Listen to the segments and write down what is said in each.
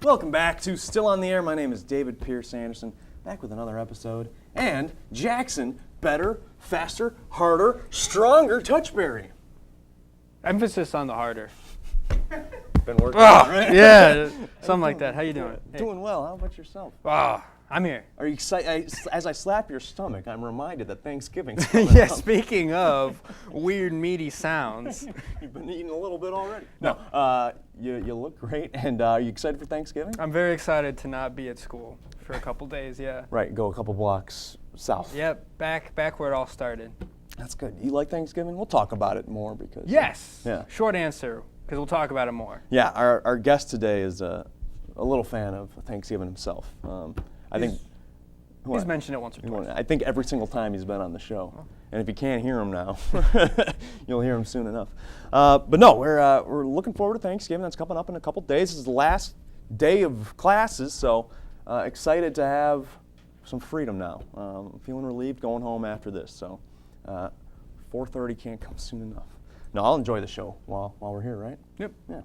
Welcome back to Still on the Air. My name is David Pierce Anderson, back with another episode. And Jackson, better, faster, harder, stronger touchberry. Emphasis on the harder. Been working on it, right? Yeah, something like that. How you doing? Hey. Doing well. How about yourself? I'm here. Are you excited? As I slap your stomach, I'm reminded that Thanksgiving's coming Yeah, up. speaking of weird, meaty sounds. You've been eating a little bit already. No, you look great. And are you excited for Thanksgiving? I'm very excited to not be at school for a couple days, yeah. Right, go a couple blocks south. Yep, back where it all started. That's good. You like Thanksgiving? We'll talk about it more because... Yes. Yeah. Short answer, because we'll talk about it more. Yeah, our guest today is a little fan of Thanksgiving himself. I think He's mentioned it once or twice. I think every single time he's been on the show. Oh. And if you can't hear him now, you'll hear him soon enough. But no, we're looking forward to Thanksgiving. That's coming up in a couple days. This is the last day of classes, so excited to have some freedom now. Feeling relieved going home after this. So 4:30 can't come soon enough. No, I'll enjoy the show while we're here, right? Yep. Yeah.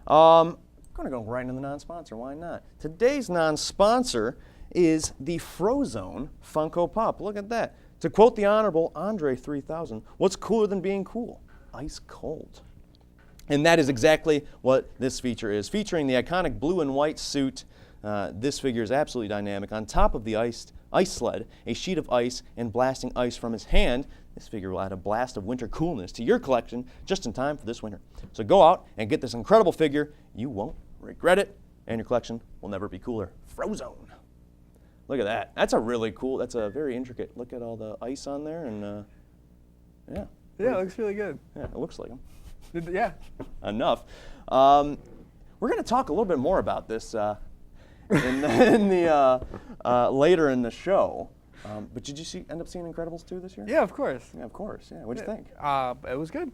I'm going to go right into the non-sponsor. Why not? Today's non-sponsor is the Frozone Funko Pop. Look at that. To quote the Honorable Andre 3000, what's cooler than being cool? Ice cold. And that is exactly what this feature is. Featuring the iconic blue and white suit, this figure is absolutely dynamic. On top of the ice sled, a sheet of ice, and blasting ice from his hand, this figure will add a blast of winter coolness to your collection just in time for this winter. So go out and get this incredible figure. You won't regret it, and your collection will never be cooler. Frozone. Look at that. That's a really cool, that's a very intricate. Look at all the ice on there, and yeah. Yeah, it looks really good. Yeah, it looks like him. Yeah. Enough. We're going to talk a little bit more about this in the later in the show. But did you end up seeing Incredibles 2 this year? Yeah, of course. Yeah, of course. Yeah. What'd you think? It was good.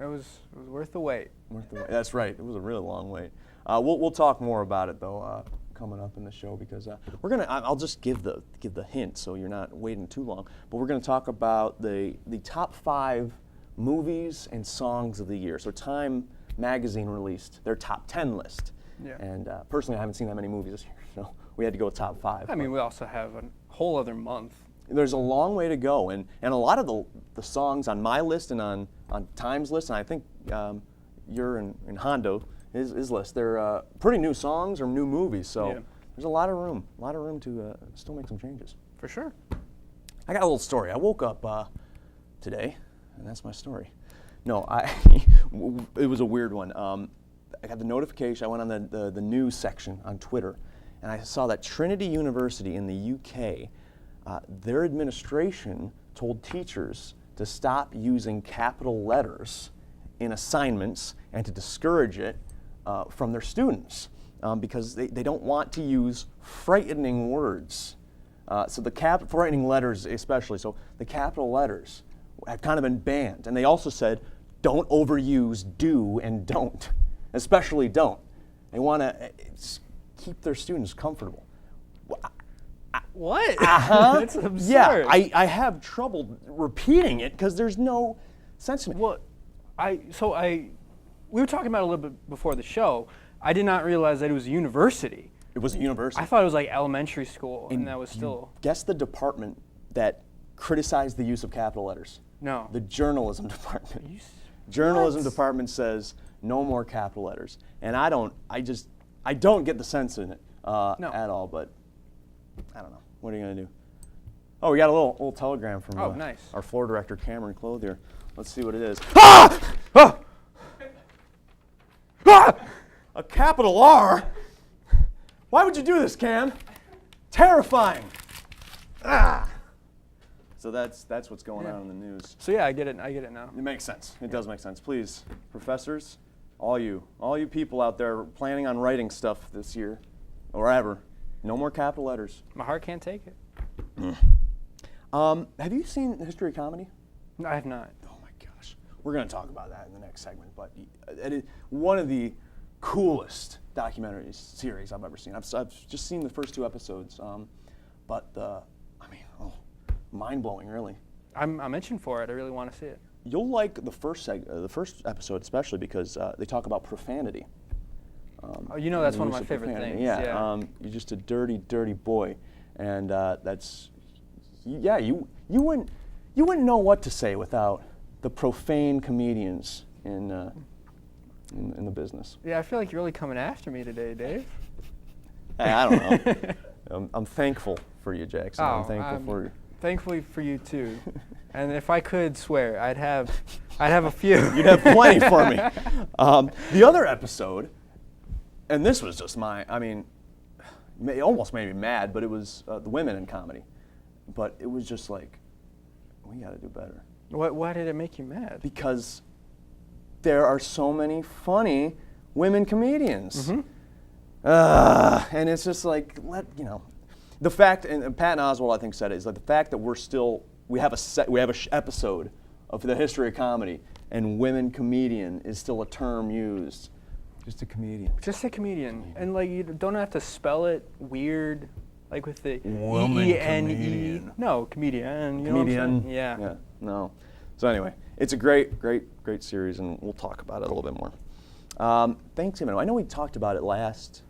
It was worth the wait. Worth the wait. That's right. It was a really long wait. We'll talk more about it though coming up in the show because we're gonna. I'll just give the hint so you're not waiting too long. But we're gonna talk about the top 5 movies and songs of the year. So Time Magazine released their top 10 list. Yeah. And personally, I haven't seen that many movies this year, so we had to go with top 5. I mean, we also have a whole other month. There's a long way to go, and a lot of the songs on my list and on Time's list, and I think you're in Jando, his list, they're pretty new songs or new movies, so yeah. There's a lot of room to still make some changes. For sure. I got a little story. I woke up today, and that's my story. No, it was a weird one. I got the notification. I went on the news section on Twitter, and I saw that Trinity University in the UK, their administration told teachers to stop using capital letters in assignments and to discourage it from their students because they don't want to use frightening words. So the frightening letters especially, so the capital letters have kind of been banned. And they also said, don't overuse do and don't, especially don't. They want to keep their students comfortable. What? That's absurd. Yeah, I have trouble repeating it because there's no sense to it. Well, we were talking about it a little bit before the show. I did not realize that it was a university. It was a university. I thought it was like elementary school, and that was still. Guess the department that criticized the use of capital letters. No. The journalism department. Journalism department says no more capital letters, and I don't get the sense in it at all. But I don't know. What are you gonna do? Oh, we got a little telegram from nice. Our floor director Cameron Clothier. Let's see what it is. Ah! Ah! Ah! A capital R? Why would you do this, Cam? Terrifying. Ah! So that's what's going on in the news. So yeah, I get it now. It makes sense. It does make sense. Please, professors, all you people out there planning on writing stuff this year or ever, no more capital letters. My heart can't take it. Have you seen History of Comedy? No, I have not. Oh my gosh. We're going to talk about that in the next segment, but it is one of the coolest documentary series I've ever seen. I've just seen the first 2 episodes, but mind-blowing, really. I'm itching for it. I really want to see it. You'll like the first episode especially because they talk about profanity. Oh, you know that's one of use my favorite profanity. things. Yeah, you're just a dirty, dirty boy, and that's, yeah, you wouldn't know what to say without the profane comedians in the business. Yeah, I feel like you're really coming after me today, Dave. Hey, I don't know. I'm thankful for you, Jackson. I'm Oh, thankful for you. Thankfully for you too. And if I could swear, I'd have a few. You'd have plenty for me. The other episode, and this was just it almost made me mad, but it was the women in comedy. But it was just like, we got to do better. Why did it make you mad? Because there are so many funny women comedians. Mm-hmm. And it's just like, the fact, and Patton Oswalt I think said it, is like the fact that we have a episode of the history of comedy, and women comedian is still a term used. Just a comedian. Just a comedian, and like you don't have to spell it weird, like with the Woman E-E-N-E. comedian. No, comedian. You know Comedian. what I'm saying? Yeah. Yeah. No. So anyway, it's a great series, and we'll talk about it a little bit more. Thanksgiving. I know we talked about it last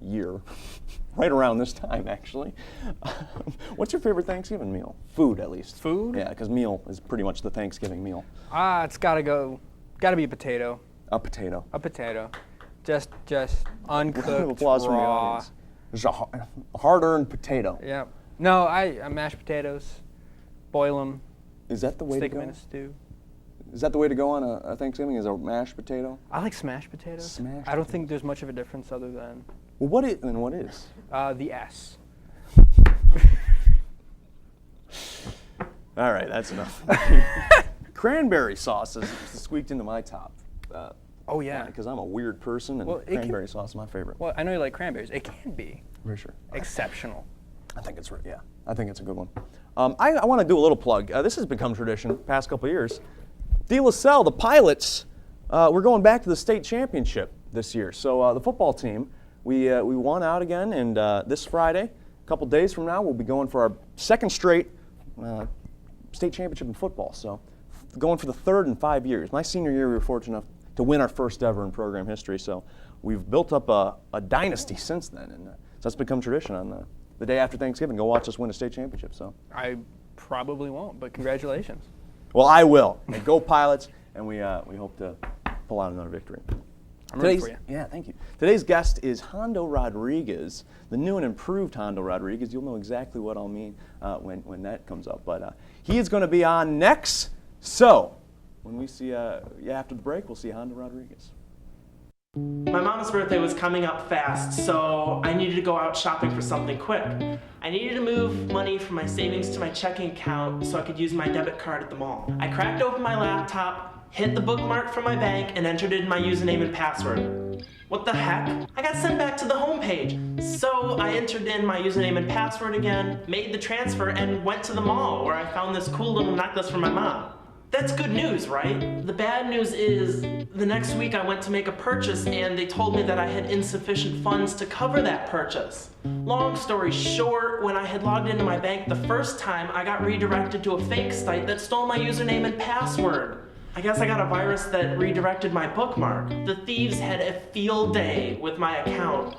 year, right around this time, actually. What's your favorite Thanksgiving meal? Food, at least. Food? Yeah, because meal is pretty much the Thanksgiving meal. It's gotta be a potato. A potato. A potato. Just uncooked, Round of applause from the raw. audience. There's a hard-earned potato. Yeah. No, I mashed potatoes, boil them, Is that the way to stick go? them in a stew. Is that the way to go on a Thanksgiving? Is a mashed potato? I like smashed potatoes. Smashed I don't think there's much of a difference other than Well, what is? the S. All right, that's enough. Cranberry sauce is squeaked into my top. Oh yeah. Because I'm a weird person, and Well, it can- cranberry sauce is my favorite. Well, I know you like cranberries. It can be For sure. exceptional. I think it's a good one. I want to do a little plug. This has become tradition past couple of years. De La Salle, the Pilots, we're going back to the state championship this year. So the football team, we won out again, and this Friday, a couple days from now, we'll be going for our second straight state championship in football. So going for the third in 5 years. My senior year, we were fortunate enough to win our first ever in program history. So we've built up a dynasty since then, and so that's become tradition on the day after Thanksgiving. Go watch us win a state championship. So I probably won't, but congratulations. well, I will. And go Pilots, and we hope to pull out another victory. I'm rooting for you. Yeah, thank you. Today's guest is Jando Rodriguez, the new and improved Jando Rodriguez. You'll know exactly what I'll mean when that comes up. But he is going to be on next. So when we see after the break, we'll see Jando Rodriguez. My mom's birthday was coming up fast, so I needed to go out shopping for something quick. I needed to move money from my savings to my checking account so I could use my debit card at the mall. I cracked open my laptop, hit the bookmark from my bank, and entered in my username and password. What the heck? I got sent back to the home page. So I entered in my username and password again, made the transfer, and went to the mall where I found this cool little necklace for my mom. That's good news, right? The bad news is, the next week I went to make a purchase and they told me that I had insufficient funds to cover that purchase. Long story short, when I had logged into my bank the first time, I got redirected to a fake site that stole my username and password. I guess I got a virus that redirected my bookmark. The thieves had a field day with my account.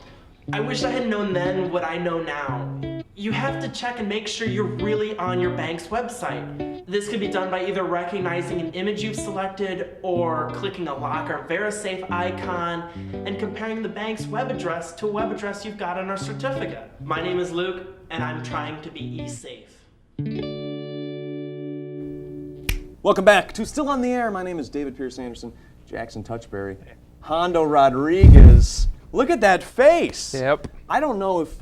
I wish I had known then what I know now. You have to check and make sure you're really on your bank's website. This can be done by either recognizing an image you've selected or clicking a lock or VeriSafe icon and comparing the bank's web address to a web address you've got on our certificate. My name is Luke, and I'm trying to be e-safe. Welcome back to Still on the Air. My name is David Pierce Anderson, Jackson Touchberry, Jando Rodriguez. Look at that face. Yep. I don't know if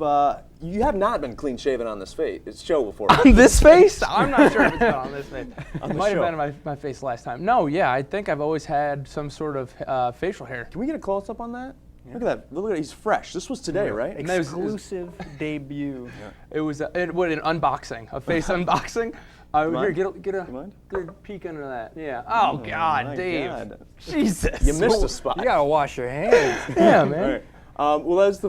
you have not been clean shaven on this show before. On this face? I'm not sure if it's been on this face. On It the might have show. been on my face last time. No, yeah, I think I've always had some sort of facial hair. Can we get a close up on that? Yeah. Look at that. Look at that. He's fresh. This was today, right? And that was- Exclusive debut. It was an unboxing, a face unboxing. Here, mind? get You mind? a peek under that. Yeah. Oh God, my Dave. God. Jesus. You missed a spot. You gotta wash your hands. Yeah, All man. right. Well, that's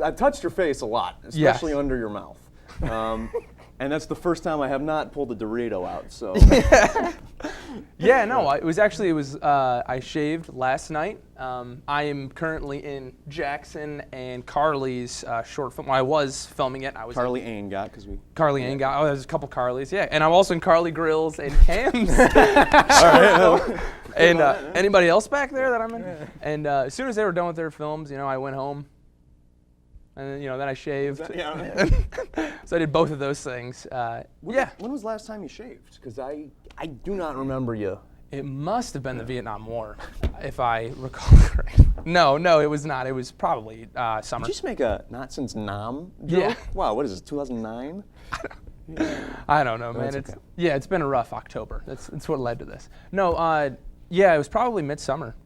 I've touched your face a lot, especially under your mouth. And that's the first time I have not pulled a Dorito out. So. Yeah, no, I shaved last night. I am currently in Jackson and Carly's short film. Well, I was filming it. Carly Ain got because we. Carly Ain got. Oh, there's a couple Carlys. Yeah, and I'm also in Carly Grills and Cam's. All right. And anybody else back there that I'm in? And as soon as they were done with their films, I went home. And then I shaved. Yeah. So I did both of those things. Yeah. When was the last time you shaved? Because I do not remember you. It must have been the Vietnam War, if I recall correctly. No, it was not. It was probably summer. Did you just make a not since Nam joke? Yeah. Wow, what is this, 2009? I don't know, man. That's okay. It's been a rough October. That's what led to this. No, it was probably midsummer,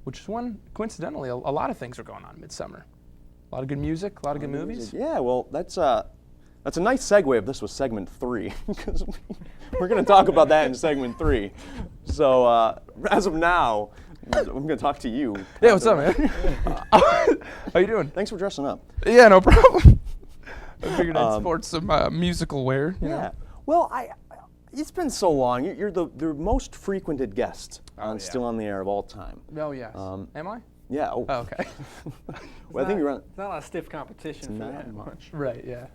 which is when, coincidentally, a lot of things are going on midsummer. A lot of good music, a lot of good movies. Yeah, well, that's a nice segue if this was segment 3, because we're going to talk about that in segment 3. So as of now, I'm going to talk to you. Yeah, what's up, man? How you doing? Thanks for dressing up. Yeah, no problem. I figured I'd sport some musical wear. You know? Yeah. Well, it's been so long. You're the most frequented guest on Still on the Air of all time. Oh, yes. Am I? Yeah. Oh, okay. Well, I think you're on. It's not a lot of stiff competition for that. Not much. Right, yeah.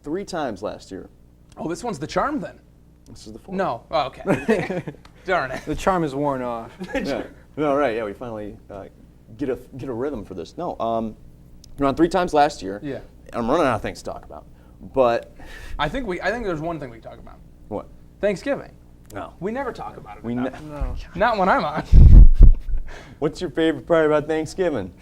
3 times last year. Oh, this one's the charm then? This is the 4th. No. Oh, okay. Darn it. The charm is worn off. Yeah. No, right. Yeah, we finally get a rhythm for this. No, you're on 3 times last year. Yeah. I'm running out of things to talk about, but I think there's one thing we can talk about. what? Thanksgiving. No. We never talk about it. No. Not when I'm on. What's your favorite part about Thanksgiving?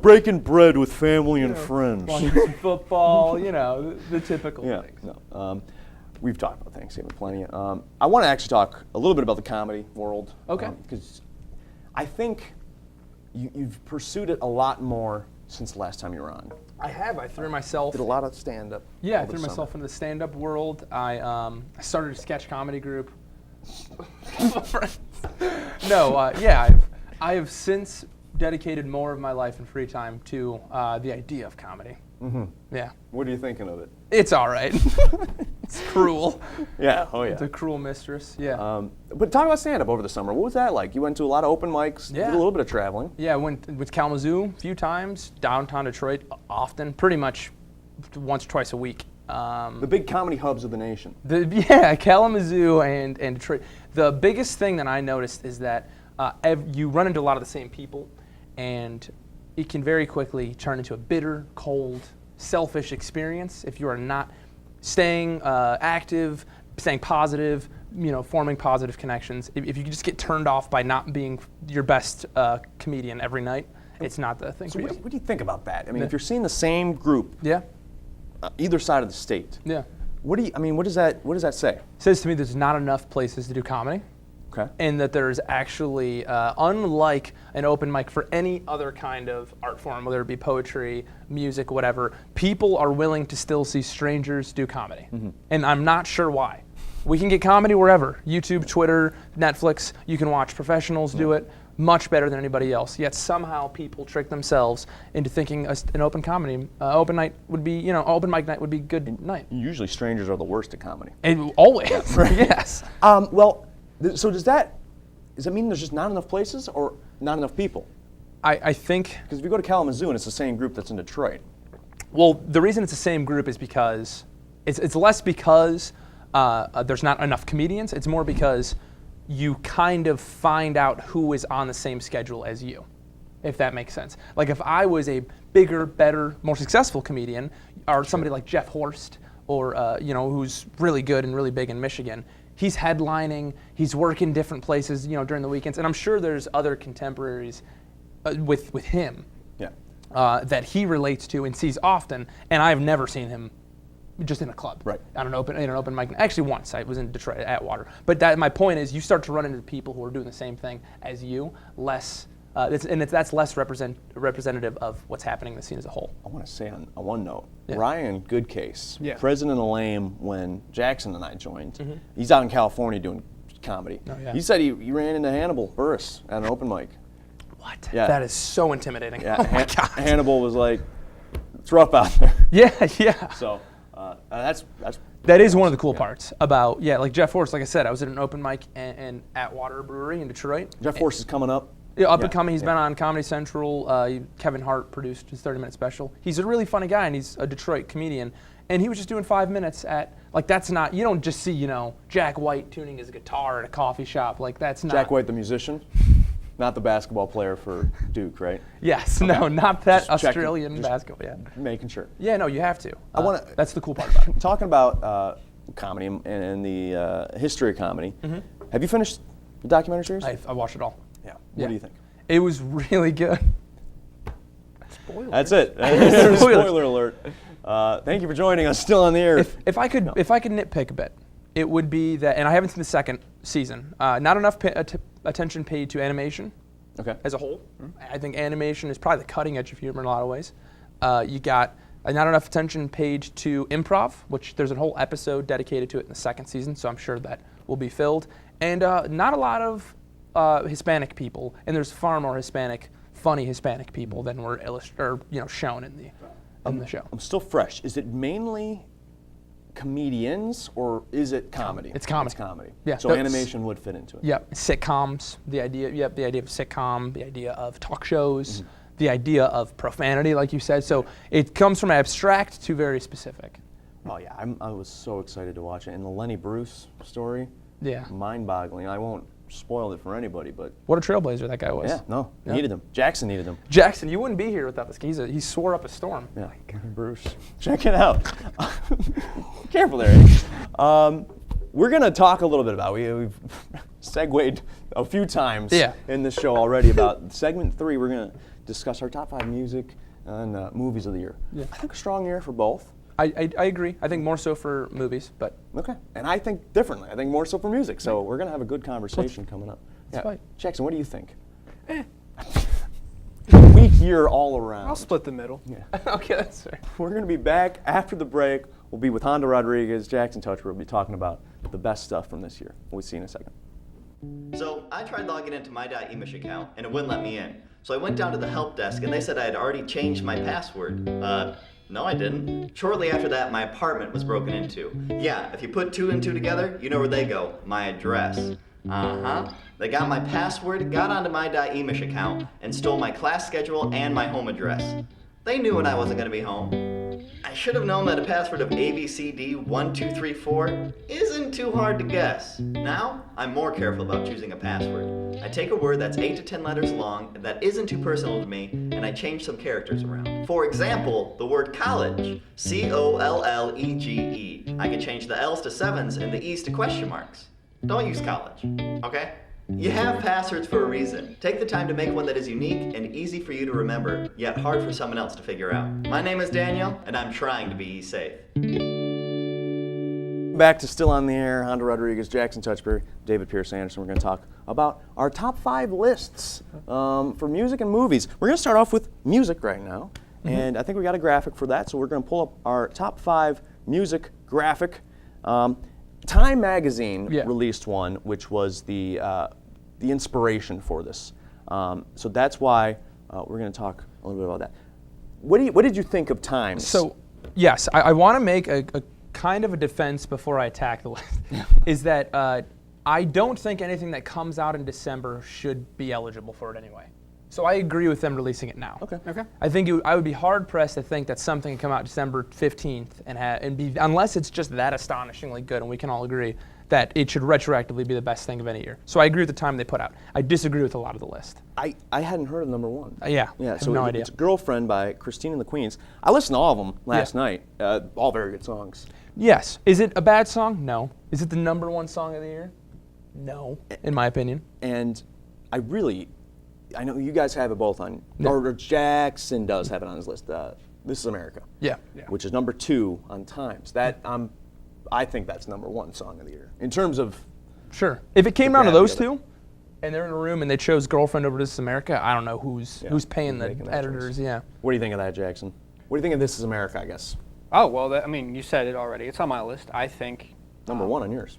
Breaking bread with family and friends. Watching some football, the typical Yeah. things. No. We've talked about Thanksgiving plenty. I want to actually talk a little bit about the comedy world. Okay. Because I think you've pursued it a lot more since the last time you were on. I have. I threw myself. Did a lot of stand-up. Yeah, I over threw the myself into the stand-up world. I started a sketch comedy group. No, I have since dedicated more of my life and free time to the idea of comedy. Mm-hmm. Yeah. What are you thinking of it? It's all right. It's cruel. Yeah. Oh yeah. It's a cruel mistress. Yeah. But talk about stand-up over the summer. What was that like? You went to a lot of open mics. Yeah. Did a little bit of traveling. Yeah, I went with Kalamazoo a few times, downtown Detroit often, pretty much once or twice a week. The big comedy hubs of the nation. Kalamazoo and Detroit. The biggest thing that I noticed is that you run into a lot of the same people, and it can very quickly turn into a bitter, cold, selfish experience if you are not staying active, staying positive, forming positive connections. If you just get turned off by not being your best comedian every night, it's not the thing for you. What do you think about that? I mean, if you're seeing the same group, Yeah. Either side of the state, Yeah. what does that say? It says to me there's not enough places to do comedy. Okay. And that there's actually, unlike an open mic for any other kind of art form, whether it be poetry, music, whatever, people are willing to still see strangers do comedy. Mm-hmm. And I'm not sure why. We can get comedy wherever. YouTube, Twitter, Netflix, you can watch professionals do it much better than anybody else. Yet somehow people trick themselves into thinking an open night would be, open mic night would be good night. Usually strangers are the worst at comedy. And always, yes. So does that mean there's just not enough places or not enough people? I think... Because if you go to Kalamazoo and it's the same group that's in Detroit. Well, the reason it's the same group is because it's less because there's not enough comedians. It's more because you kind of find out who is on the same schedule as you, if that makes sense. Like if I was a bigger, better, more successful comedian, or somebody like Jeff Horst, or who's really good and really big in Michigan, he's headlining, he's working different places, during the weekends, and I'm sure there's other contemporaries with him that he relates to and sees often, and I've never seen him just in a club. Right. In an open mic. Actually, once I was in Detroit at Water. But my point is, you start to run into people who are doing the same thing as you, that's less representative of what's happening in the scene as a whole. I want to say on one note, Ryan Goodcase, Yeah. president of Lame when Jackson and I joined, he's out in California doing comedy. Oh, yeah. He said he ran into Hannibal Buress at an open mic. What? Yeah. That is so intimidating. Yeah, Oh my God. Hannibal was like, it's rough out there. Yeah. So that's That is one of the cool parts about, like Jeff Forrest, like I said, I was at an open mic and at Water Brewery in Detroit. Jeff Forrest is coming up. Yeah, up and coming. He's been on Comedy Central. Kevin Hart produced his 30-minute special. He's a really funny guy, and he's a Detroit comedian. And he was just doing 5 minutes at, like, that's not, you don't just see, Jack White tuning his guitar at a coffee shop. Like, that's not. Jack White, the musician, not the basketball player for Duke, right? Yes, no, not that Just checking, Australian basketball. Yeah. Making sure. Yeah, no, you have to. I wanna- That's the cool part about it. Talking about comedy and the history of comedy, have you finished the documentary series? I watched it all. Yeah. What do you think? It was really good. Spoiler. That's it. Spoiler alert. Thank you for joining us. Still on the air. If I could nitpick a bit, it would be that, and I haven't seen the second season. Not enough attention paid to animation as a whole. I think animation is probably the cutting edge of humor in a lot of ways. You got not enough attention paid to improv, which there's a whole episode dedicated to it in the second season, so I'm sure that will be filled. And not a lot of Hispanic people, and there's far more funny Hispanic people than were shown in the show. I'm still fresh. Is it mainly comedians or is it comedy? It's comedy. It's comedy. Yeah, So that's- animation would fit into it. Yep, sitcoms. The idea of sitcom, the idea of talk shows, the idea of profanity, like you said. So it comes from abstract to very specific. Oh yeah, I was so excited to watch it. And the Lenny Bruce story, Yeah. mind-boggling. I won't spoil it for anybody, but What a trailblazer that guy was. yeah, no, Yeah. needed him. Jackson needed him. Jackson, you wouldn't be here without this guy. He swore up a storm. Yeah, Bruce. Check it out. Careful there, Eddie. We're going to talk a little bit about, we've segued a few times in this show already about segment 3. We're going to discuss our top 5 music and movies of the year. Yeah. I think a strong year for both. I agree. I think more so for movies, but Okay. And I think differently. I think more so for music. So we're going to have a good conversation coming up. Let's fight. Jackson, what do you think? Weak year all around. I'll split the middle. Yeah. okay, that's fair. We're going to be back after the break. We'll be with Jando Rodriguez, Jackson Touch. We'll be talking about the best stuff from this year. We'll see you in a second. So I tried logging into my .emish account and it wouldn't let me in. So I went down to the help desk and they said I had already changed my password. No I didn't. Shortly after that, my apartment was broken into. Yeah, if you put 2 and 2 together, you know where they go. My address. They got my password, got onto my .emish account, and stole my class schedule and my home address. They knew when I wasn't going to be home. I should have known that a password of ABCD1234 isn't too hard to guess. Now, I'm more careful about choosing a password. I take a word that's 8 to 10 letters long that isn't too personal to me, and I change some characters around. For example, the word college, COLLEGE. I can change the L's to 7s and the E's to question marks. Don't use college, okay? You have passwords for a reason. Take the time to make one that is unique and easy for you to remember, yet hard for someone else to figure out. My name is Daniel, and I'm trying to be safe. Back to Still on the Air, Jando Rodriguez, Jackson Touchberry, David Pierce Anderson. We're going to talk about our top 5 lists for music and movies. We're going to start off with music right now, and I think we got a graphic for that, so we're going to pull up our top 5 music graphic. Time Magazine released one, which was the inspiration for this. So that's why we're going to talk a little bit about that. What did you think of Time? So, yes, I want to make a kind of a defense before I attack the list. Is that I don't think anything that comes out in December should be eligible for it anyway. So I agree with them releasing it now. Okay. I think I would be hard pressed to think that something can come out December 15th and be, unless it's just that astonishingly good, and we can all agree that it should retroactively be the best thing of any year. So I agree with the time they put out. I disagree with a lot of the list. I hadn't heard of number 1. Yeah, Yeah, I have so no idea. It's Girlfriend by Christine and the Queens. I listened to all of them last night. All very good songs. Yes. Is it a bad song? No. Is it the number 1 song of the year? No, in my opinion. And I know you guys have it both on, or Jackson does have it on his list. This Is America. Yeah. Which is number 2 on Times. That I think that's number 1 song of the year in terms of. Sure. If it came down to those gravity of two, and they're in a room and they chose Girlfriend over This Is America, I don't know who's paying the making that editors. choice. Yeah. What do you think of that, Jackson? What do you think of This Is America? I guess Oh, well, you said it already. It's on my list. I think. number 1 on yours.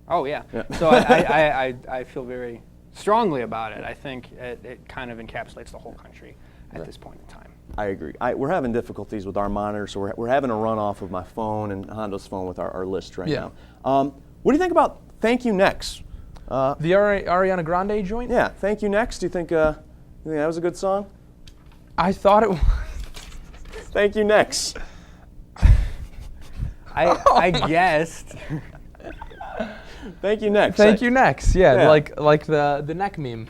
Oh, yeah. So I feel very strongly about it. I think it kind of encapsulates the whole country. at this point in time. I agree. We're having difficulties with our monitor, so we're having a run off of my phone and Hondo's phone with our list right now. What do you think about Thank You Next? The Ariana Grande joint? Yeah, Thank You Next. Do you think that was a good song? I thought it was. Thank You Next. I guessed. Thank You Next. Thank You Next. Yeah, Yeah. like the neck meme.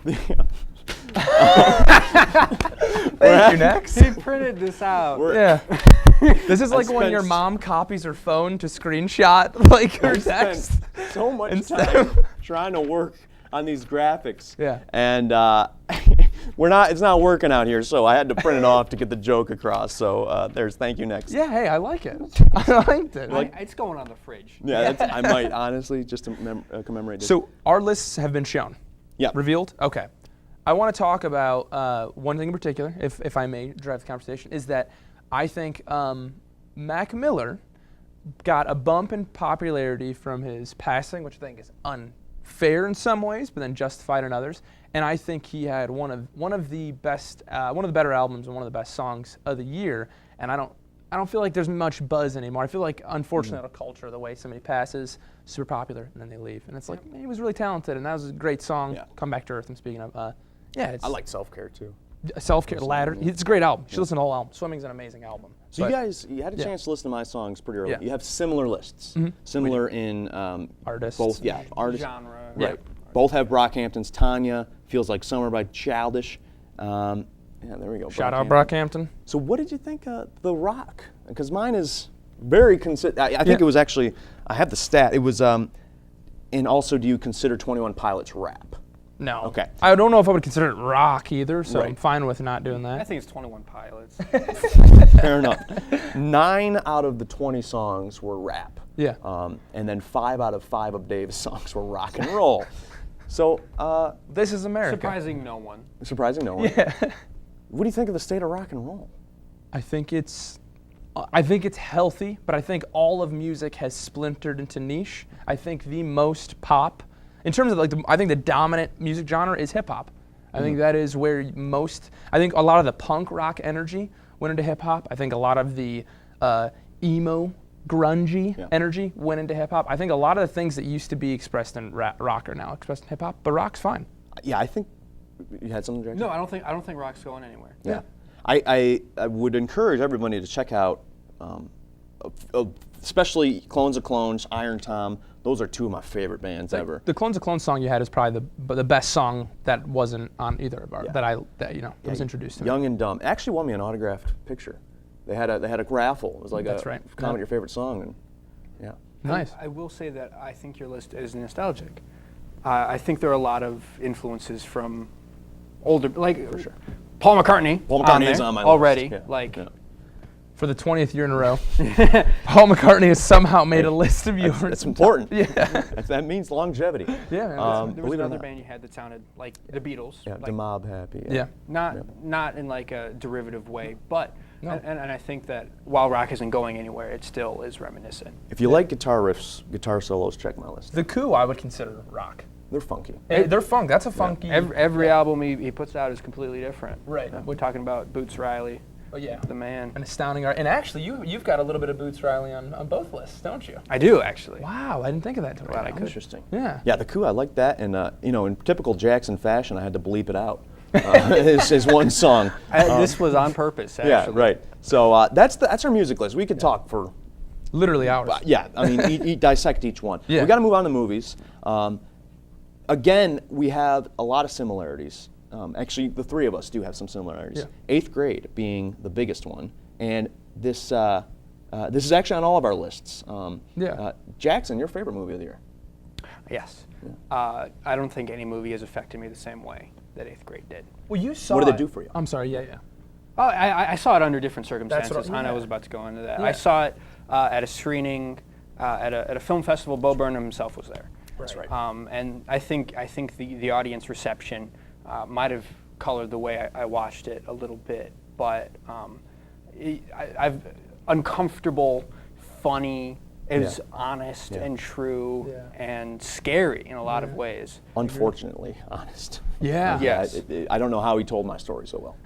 Thank You Next. He printed this out. Yeah. This is like when your spent- mom copies her phone to screenshot like her I spent text. so much Instead time of- trying to work on these graphics. Yeah. And it's not working out here, so I had to print it off to get the joke across. So there's Thank You Next. Yeah, hey, I like it. I liked it. It's going on the fridge. Yeah, I might honestly just to commemorate this. So our lists have been shown. Yeah. Revealed? Okay. I want to talk about one thing in particular, if I may drive the conversation, is that I think Mac Miller got a bump in popularity from his passing, which I think is unfair in some ways, but then justified in others. And I think he had one of the better albums and one of the best songs of the year. And I don't feel like there's much buzz anymore. I feel like, unfortunately, out of culture, the way somebody passes, super popular, and then they leave. And it's like, man, he was really talented, and that was a great song. Yeah. Come Back to Earth. I'm speaking of, it's I like Self-Care too. Self-Care, Ladder. It's a great album. You should listen to the whole album. Swimming's an amazing album. So But you had a chance to listen to my songs pretty early. Yeah. You have similar lists, similar in Artists. both. Yeah, artists. Genre. Right. Both have Brockhampton's Tanya. Feels Like Summer by Childish. Yeah, there we go. Shout out Brockhampton. Brockhampton. So what did you think of The Rock? Because mine is very I think it was actually, I have the stat. It was, and also do you consider 21 Pilots rap? No. Okay. I don't know if I would consider it rock either, so I'm Right. fine with not doing I that. think it's 21 Pilots. Fair enough. 9 out of the 20 songs were rap. Yeah. And then 5 out of 5 of Dave's songs were rock and roll. So, This is America. Surprising no one. surprising no one. Yeah. What do you think of the state of rock and roll? I think it's healthy, but I think all of music has splintered into niche. I think the most pop, in terms of I think the dominant music genre is hip hop. I think that is where I think a lot of the punk rock energy went into hip hop. I think a lot of the emo, grungy energy went into hip hop. I think a lot of the things that used to be expressed in rock are now expressed in hip hop, but rock's fine. Yeah, I think you had something, Jackson? No, I don't think rock's going anywhere. Yeah. I would encourage everybody to check out, especially Clones of Clones, Iron Tom. Those are 2 of my favorite bands ever. The Clones of Clones song you had is probably the best song that wasn't on either of our that was introduced to me. Young and Dumb actually won me an autographed picture. They had a raffle. It was like That's right. comment your favorite song, and yeah. Nice. I will say that I think your list is nostalgic. I think there are a lot of influences from older, like For sure. Paul McCartney. Paul McCartney is there on my already. list. Yeah. Like, Yeah. For the 20th year in a row, Paul McCartney has somehow made a list of yours. That's important. Yeah. That means longevity. Yeah, man. there was believe it or another not. band you had that sounded like the Beatles. Yeah, like, the Mob Happy. Yeah. not in like a derivative way, but No. and I think that while rock isn't going anywhere, it still is reminiscent. If you like guitar riffs, guitar solos, check my list. The Coup I would consider rock. They're funky. They're funk. That's a funky. Every album he puts out is completely different. Right. We're talking about Boots Riley, Oh yeah. the man. An astounding art. And actually, you've got a little bit of Boots Riley on both lists, don't you? I do actually. Wow, I didn't think of that till Glad I right now. could. Interesting. Yeah. Yeah, the coup, I like that, and in typical Jackson fashion, I had to bleep it out. Is one song. This was on purpose. Actually. Yeah, right. So that's our music list. We could talk for Literally hours. yeah. I mean, dissect each one. Yeah. We got to move on to movies. Again, we have a lot of similarities. Actually, the 3 of us do have some similarities. Yeah. 8th grade being the biggest one, and this is actually on all of our lists. Jackson, your favorite movie of the year? Yes. I don't think any movie has affected me the same way that 8th grade did. Well, you saw. What did it- it do for you? I'm sorry. Yeah. Oh, I saw it under different circumstances. what- and I yeah. was about to go into that. Yeah. I saw it at a screening at a film festival. Bo Burnham himself was there. That's right. And I think the audience reception might have colored the way I watched it a little bit, but I've uncomfortable, funny, is honest and true and scary in a lot of ways. Unfortunately, honest. Yeah. Yes. I don't know how he told my story so well.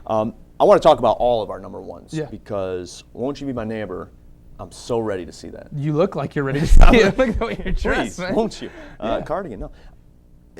I want to talk about all of our number ones Yeah. because Won't You Be My Neighbor, I'm so ready to see that. You look like you're ready to see it. Look at the way you're dressed, Please, man. won't you? Yeah. Cardigan, no.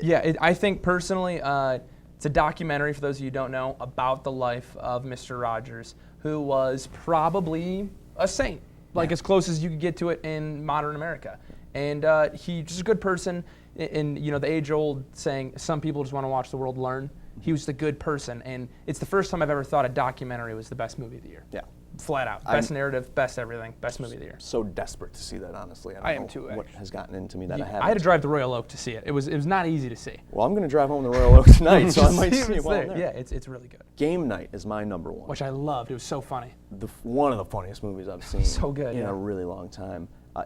Yeah, I think personally, it's a documentary, for those of you who don't know, about the life of Mr. Rogers, who was probably a saint, like as close as you could get to it in modern America. And he's just a good person. In the age-old saying, some people just want to watch the world learn. He was the good person, and it's the first time I've ever thought a documentary was the best movie of the year. Yeah. Flat out. Best narrative, best everything, best movie of the year. So desperate to see that, honestly. I don't am know too, What actually. has gotten into me that I haven't. I had to drive to Royal Oak to see it. It was not easy to see. Well, I'm going to drive home to Royal Oak tonight, so I might see it while I'm there. Yeah, it's really good. Game Night is my number one. Which I loved. It was so funny. One of the funniest movies I've seen So good, in yeah. a really long time. I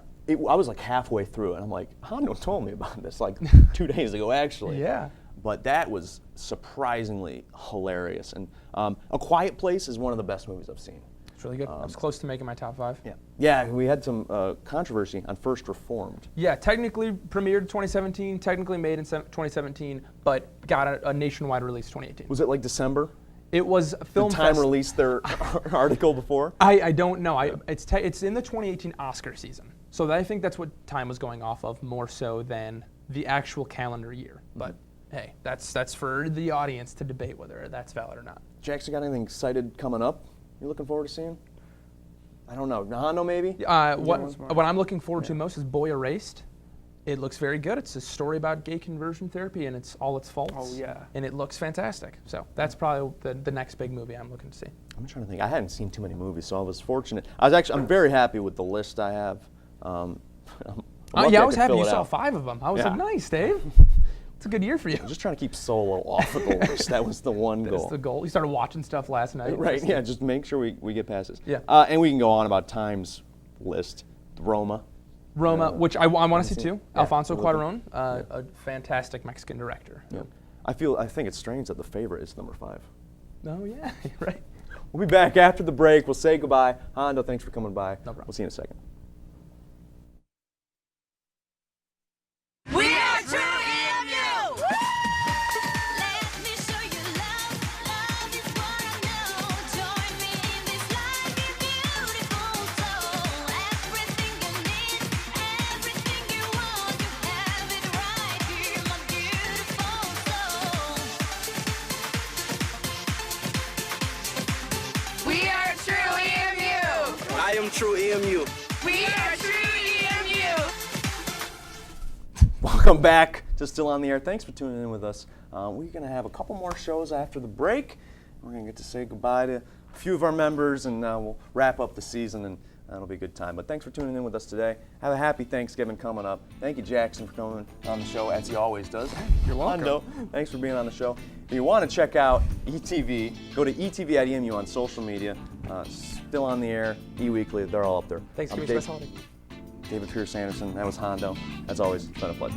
was like halfway through it, and I'm like, Hondo told me about this like 2 days ago, actually. Yeah. But that was surprisingly hilarious. And A Quiet Place is one of the best movies I've seen. It's really good. I was close to making my top 5. Yeah, we had some controversy on First Reformed. Yeah, technically premiered 2017, technically made in 2017, but got a nationwide release 2018. Was it like December? It was a film Did Time fest. released their article before? I don't know. It's in the 2018 Oscar season, so I think that's what Time was going off of more so than the actual calendar year. But hey, that's for the audience to debate whether that's valid or not. Jackson, got anything excited coming up you're looking forward to seeing? I don't know. Hondo, maybe? What I'm looking forward to most is Boy Erased. It looks very good. It's a story about gay conversion therapy and it's all its faults. Oh, yeah. And it looks fantastic. So that's probably the next big movie I'm looking to see. I'm trying to think. I hadn't seen too many movies, so I was fortunate. I'm very happy with the list I have. I'm lucky I I was could happy fill you it saw out. 5 of them. I was Yeah. like, nice, Dave. It's a good year for you. I'm just trying to keep Solo off of the list. That was the one That's goal. the goal. You started watching stuff last night. Right, yeah, just make sure we get past this. Yeah. And we can go on about Time's list. Roma. Roma, which I want to see seen- too. yeah, Alfonso we'll look Cuarón, a fantastic Mexican director. Yeah. I think it's strange that the favorite is number 5. Oh yeah, right. We'll be back after the break. We'll say goodbye. Hondo, thanks for coming by. No problem. We'll see you in a second. We are true EMU! Let me show you love. Love is what I know. Join me in this life, be beautiful soul. Everything you need, everything you want, you have it right here, my beautiful soul. We are true EMU! I am true EMU. We are true EMU! Welcome back to Still on the Air. Thanks for tuning in with us. We're going to have a couple more shows after the break. We're going to get to say goodbye to a few of our members, and we'll wrap up the season, and that'll be a good time. But thanks for tuning in with us today. Have a happy Thanksgiving coming up. Thank you, Jackson, for coming on the show, as he always does. You're welcome. Hondo, thanks for being on the show. If you want to check out ETV, go to ETV@EMU on social media. Still on the Air, eWeekly, they're all up there. Thanksgiving I'm special holiday. David Pierce Anderson, that was Hondo. As always, it's been a pleasure.